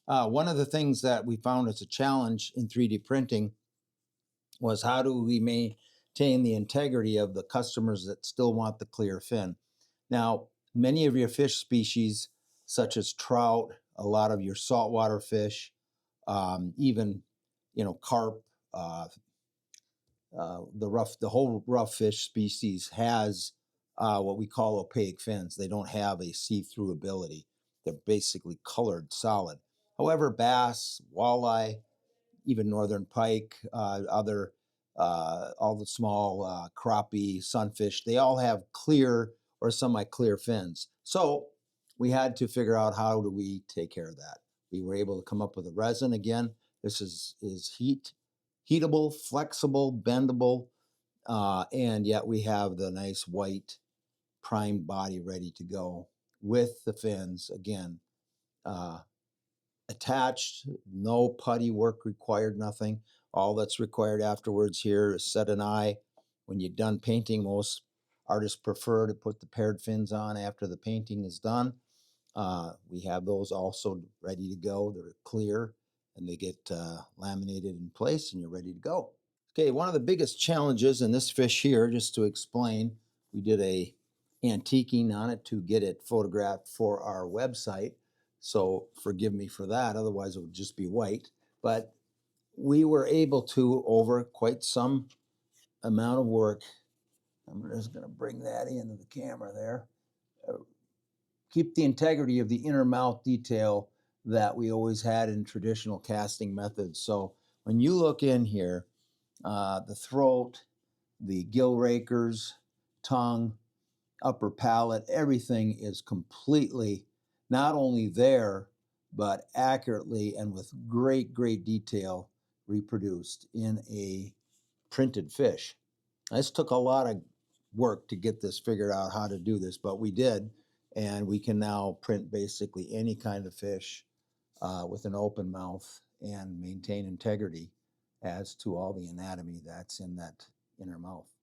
One of the things that we found as a challenge in 3D printing was how do we maintain the integrity of the customers that still want the clear fin. Now, many of your fish species, such as trout, a lot of your saltwater fish, even carp, the whole rough fish species has what we call opaque fins. They don't have a see-through ability. They're basically colored solid. However, bass, walleye, even northern pike, all the small crappie, sunfish, they all have clear or semi-clear fins. So we had to figure out how do we take care of that. We were able to come up with a resin. Again, this is heatable, flexible, bendable, and yet we have the nice white primed body ready to go with the fins. Again, attached, no putty work required, nothing. All that's required afterwards here is set an eye. When you're done painting, most artists prefer to put the paired fins on after the painting is done. We have those also ready to go. They're clear and they get laminated in place and you're ready to go. Okay, one of the biggest challenges in this fish here, just to explain, we did a antiquing on it to get it photographed for our website. So forgive me for that, otherwise it would just be white. But we were able to, over quite some amount of work, I'm just going to bring that into the camera there, keep the integrity of the inner mouth detail that we always had in traditional casting methods. So when you look in here, the throat, the gill rakers, tongue, upper palate, everything is completely not only there, but accurately and with great, great detail reproduced in a printed fish. This took a lot of work to get this figured out how to do this, but we did, and we can now print basically any kind of fish with an open mouth and maintain integrity as to all the anatomy that's in that inner mouth.